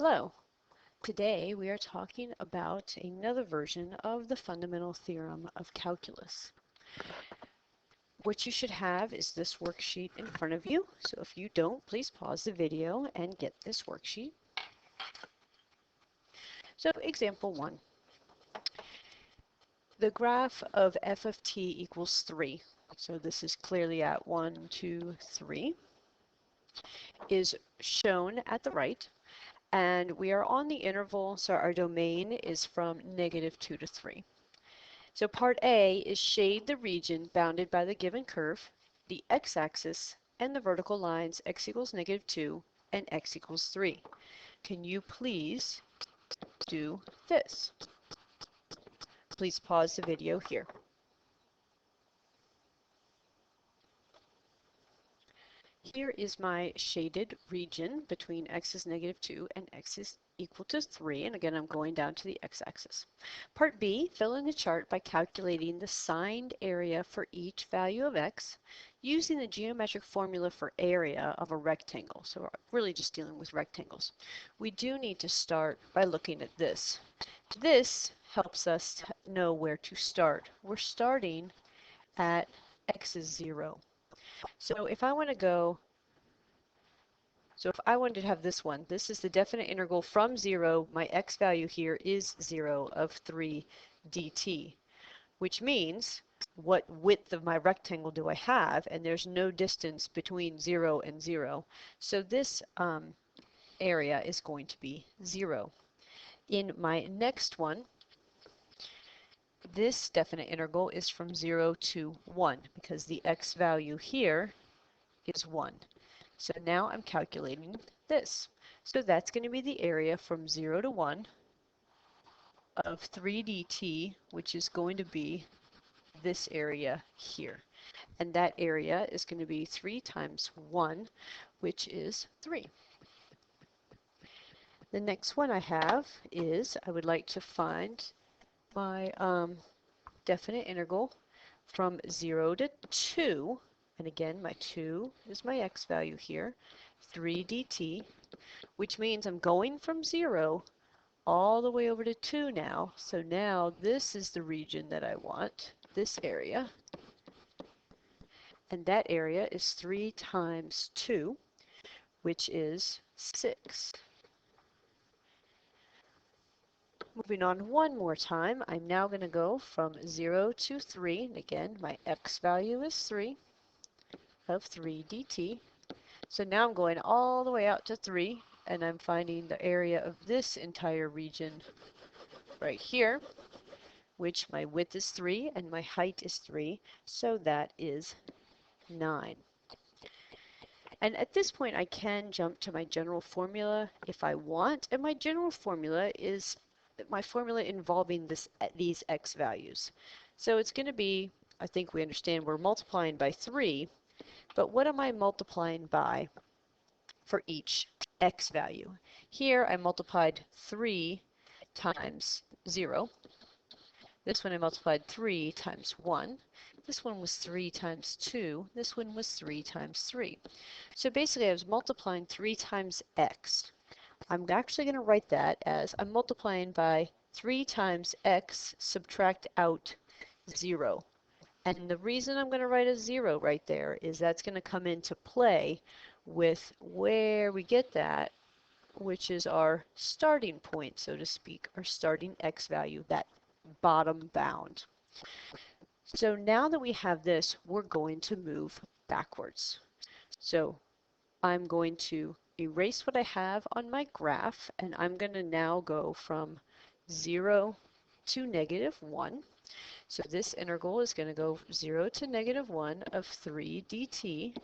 Hello. Today we are talking about another version of the fundamental theorem of calculus. What you should have is this worksheet in front of you. So if you don't, please pause the video and get this worksheet. So example 1. The graph of f of t equals 3. So this is clearly at 1, 2, 3, is shown at the right. And we are on the interval, so our domain is from -2 to 3. So part A is shade the region bounded by the given curve, the x-axis, and the vertical lines x equals -2 and x equals 3. Can you please do this? Please pause the video here. Here is my shaded region between x is -2 and x is equal to 3, and again I'm going down to the x-axis. Part B, fill in the chart by calculating the signed area for each value of x using the geometric formula for area of a rectangle. So we're really just dealing with rectangles. We do need to start by looking at this. This helps us know where to start. We're starting at x is 0. So if I want to go, so if I wanted to have this one, this is the definite integral from 0, my x value here is 0 of 3 dt, which means what width of my rectangle do I have? And there's no distance between 0 and 0. So this area is going to be 0. In my next one, this definite integral is from 0 to 1 because the x value here is 1. So now I'm calculating this. So that's going to be the area from 0 to 1 of 3 dt, which is going to be this area here. And that area is going to be 3 times 1, which is 3. The next one I have is I would like to find my definite integral from 0 to 2. And again, my 2 is my x value here, 3 dt, which means I'm going from 0 all the way over to 2 now. So now this is the region that I want, this area. And that area is 3 times 2, which is 6. Moving on one more time, I'm now going to go from 0 to 3. And again, my x value is 3 of 3 dt. So now I'm going all the way out to 3, and I'm finding the area of this entire region right here, which my width is 3 and my height is 3, so that is 9. And at this point I can jump to my general formula if I want, and my general formula is my formula involving these x values. So it's going to be, I think we understand we're multiplying by 3, but what am I multiplying by for each x value? Here I multiplied 3 times 0. This one I multiplied 3 times 1. This one was 3 times 2. This one was 3 times 3. So basically I was multiplying 3 times x. I'm actually going to write that as I'm multiplying by 3 times x subtract out 0. And the reason I'm going to write a 0 right there is that's going to come into play with where we get that, which is our starting point, so to speak, our starting x value, that bottom bound. So now that we have this, we're going to move backwards. So I'm going to erase what I have on my graph, and I'm going to now go from 0 to -1. So this integral is going to go 0 to -1 of 3 dt,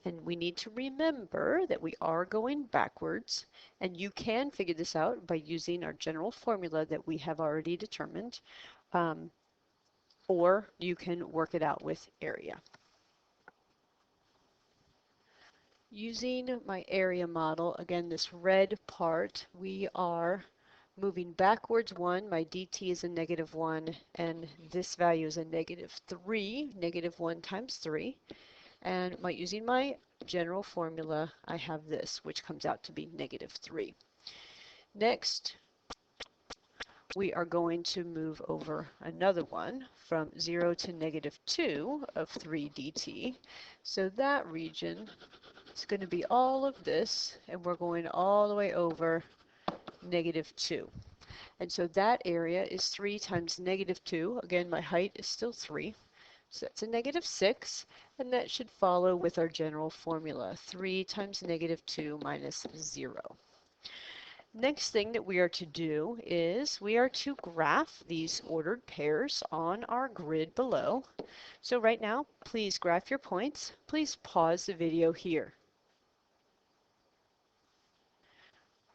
and we need to remember that we are going backwards, and you can figure this out by using our general formula that we have already determined, or you can work it out with area. Using my area model, again this red part, we are moving backwards 1, my dt is a -1, and this value is a -3, -1 times 3. And using my general formula, I have this, which comes out to be -3. Next, we are going to move over another one from 0 to -2 of 3 dt. So that region is going to be all of this, and we're going all the way over -2. And so that area is 3 times -2. Again, my height is still 3. So that's a -6, and that should follow with our general formula, 3 times -2 minus 0. Next thing that we are to do is we are to graph these ordered pairs on our grid below. So right now, please graph your points. Please pause the video here.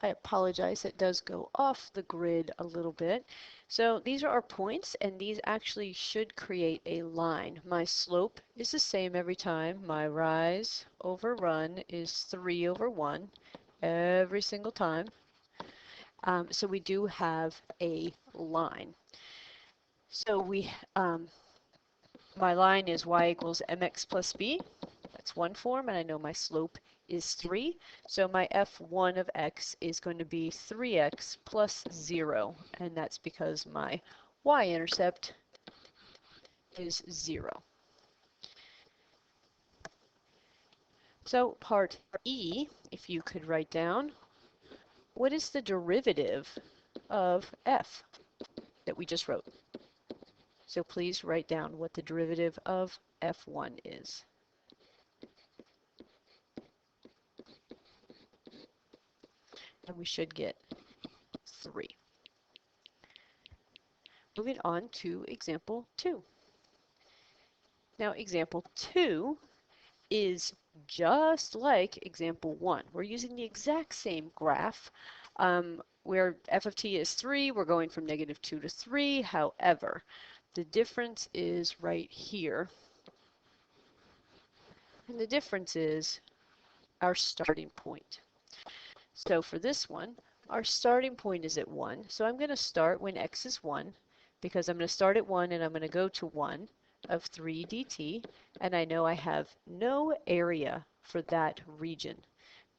I apologize, it does go off the grid a little bit. So these are our points, and these actually should create a line. My slope is the same every time. My rise over run is 3 over 1 every single time. So we do have a line. So my line is y equals mx plus b. That's one form, and I know my slope is 3. So my f1 of x is going to be 3x plus 0, and that's because my y-intercept is 0. So part E, if you could write down, what is the derivative of f that we just wrote? So please write down what the derivative of f1 is. And we should get 3. Moving on to example 2. Now example 2 is just like example 1. We're using the exact same graph. Where f of t is 3, we're going from -2 to 3. However, the difference is right here. And the difference is our starting point. So for this one, our starting point is at 1. So I'm going to start when x is 1, because I'm going to start at 1 and I'm going to go to 1 of 3 dt, and I know I have no area for that region.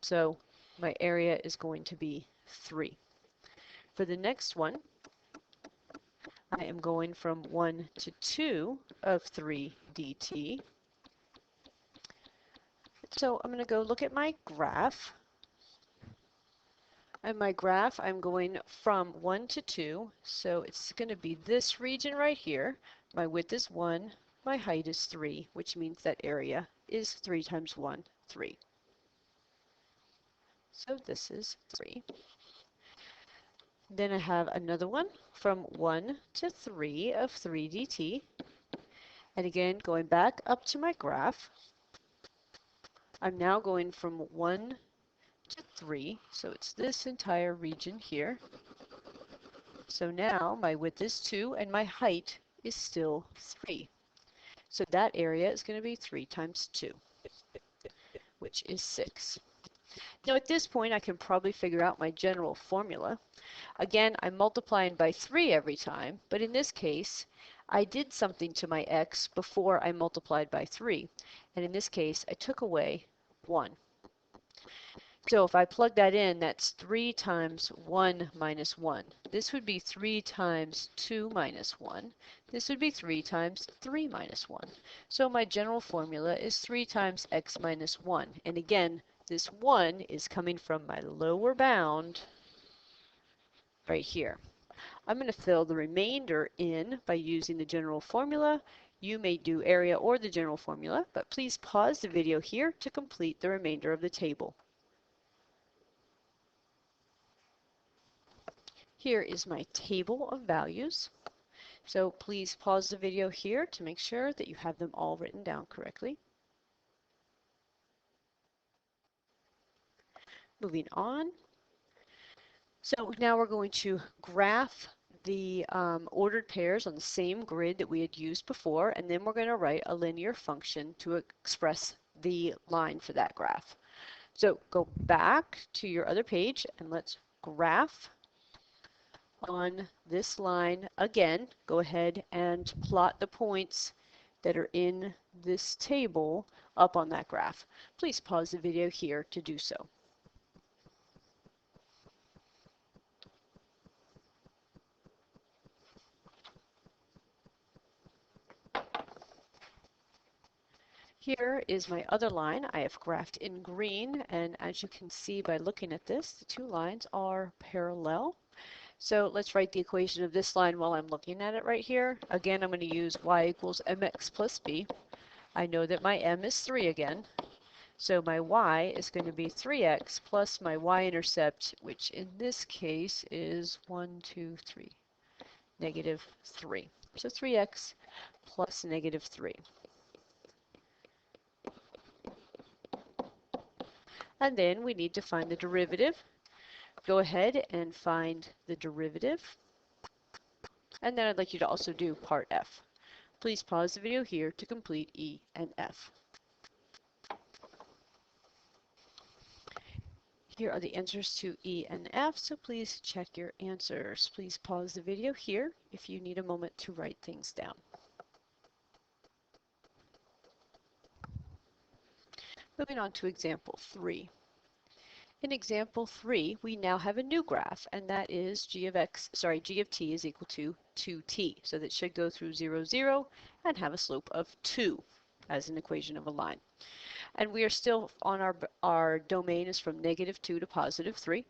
So my area is going to be 3. For the next one, I am going from 1 to 2 of 3 dt. So I'm going to go look at my graph. And my graph, I'm going from 1 to 2, so it's going to be this region right here. My width is 1, my height is 3, which means that area is 3 times 1, 3. So this is 3. Then I have another one from 1 to 3 of 3 dt. And again, going back up to my graph, I'm now going from 1 to 3, so it's this entire region here. So now my width is 2 and my height is still 3. So that area is going to be 3 times 2, which is 6. Now at this point I can probably figure out my general formula. Again, I'm multiplying by 3 every time, but in this case I did something to my x before I multiplied by 3. And in this case I took away 1. So if I plug that in, that's 3 times 1 minus 1. This would be 3 times 2 minus 1. This would be 3 times 3 minus 1. So my general formula is 3 times x minus 1. And again, this 1 is coming from my lower bound right here. I'm going to fill the remainder in by using the general formula. You may do area or the general formula, but please pause the video here to complete the remainder of the table. Here is my table of values. So please pause the video here to make sure that you have them all written down correctly. Moving on. So now we're going to graph the ordered pairs on the same grid that we had used before, and then we're going to write a linear function to express the line for that graph. So go back to your other page and let's graph on this line again. Go ahead and plot the points that are in this table up on that graph. Please pause the video here to do so. Here is my other line I have graphed in green, and as you can see by looking at this, the two lines are parallel. So let's write the equation of this line while I'm looking at it right here. Again, I'm going to use y equals mx plus b. I know that my m is 3 again, so my y is going to be 3x plus my y-intercept, which in this case is 1, 2, 3, negative 3. So 3x plus negative 3. And then we need to find the derivative. Go ahead and find the derivative. And then I'd like you to also do part F. Please pause the video here to complete E and F. Here are the answers to E and F, so please check your answers. Please pause the video here if you need a moment to write things down. Moving on to example 3. In example 3, we now have a new graph, and that is g of t is equal to 2t. So that should go through 0, 0, and have a slope of 2 as an equation of a line. And we are still on our domain is from negative 2 to positive 3.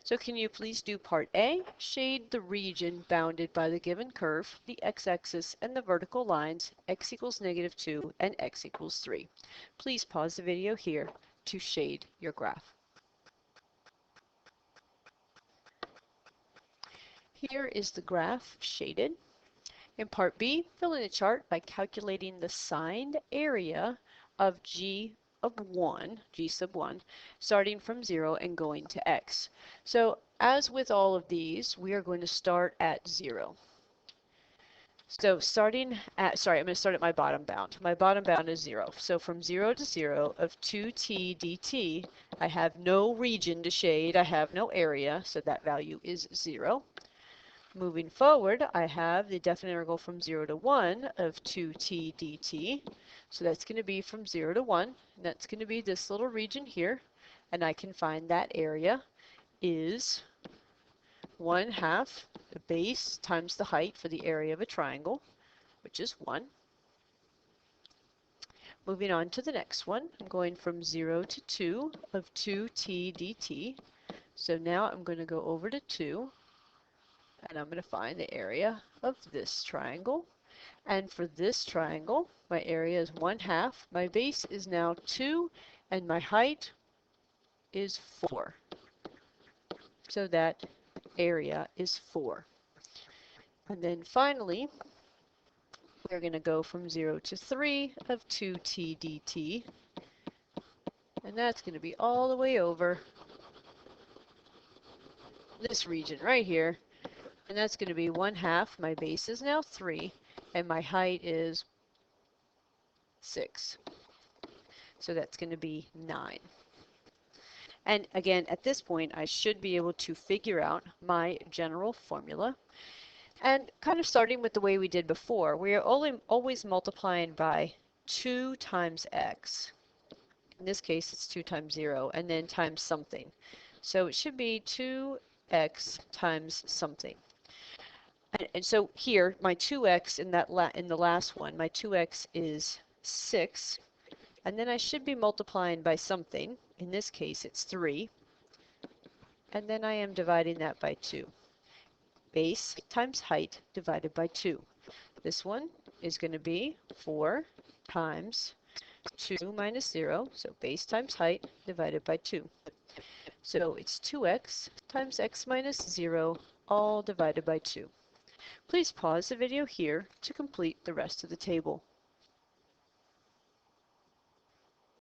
So can you please do part A, shade the region bounded by the given curve, the x-axis, and the vertical lines, x equals negative 2 and x equals 3. Please pause the video here to shade your graph. Here is the graph shaded. In part B, fill in a chart by calculating the signed area of G sub 1, starting from 0 and going to x. So as with all of these, we are going to start at 0. So I'm going to start at my bottom bound. My bottom bound is 0. So from 0 to 0 of 2t dt, I have no region to shade, I have no area, so that value is 0. Moving forward, I have the definite integral from 0 to 1 of 2t dt. So that's going to be from 0 to 1. And that's going to be this little region here. And I can find that area is 1/2 the base times the height for the area of a triangle, which is 1. Moving on to the next one, I'm going from 0 to 2 of 2t dt. So now I'm going to go over to 2. And I'm going to find the area of this triangle. And for this triangle, my area is 1/2. My base is now 2, and my height is 4. So that area is 4. And then finally, we're going to go from 0 to 3 of 2t dt. And that's going to be all the way over this region right here. And that's going to be 1/2. My base is now 3, and my height is 6. So that's going to be 9. And again, at this point, I should be able to figure out my general formula. And kind of starting with the way we did before, we are always multiplying by 2 times x. In this case, it's 2 times 0, and then times something. So it should be 2x times something. And so here, my 2x in the last one, my 2x is 6. And then I should be multiplying by something. In this case, it's 3. And then I am dividing that by 2. Base times height divided by 2. This one is going to be 4 times 2 minus 0. So base times height divided by 2. So it's 2x times x minus 0, all divided by 2. Please pause the video here to complete the rest of the table.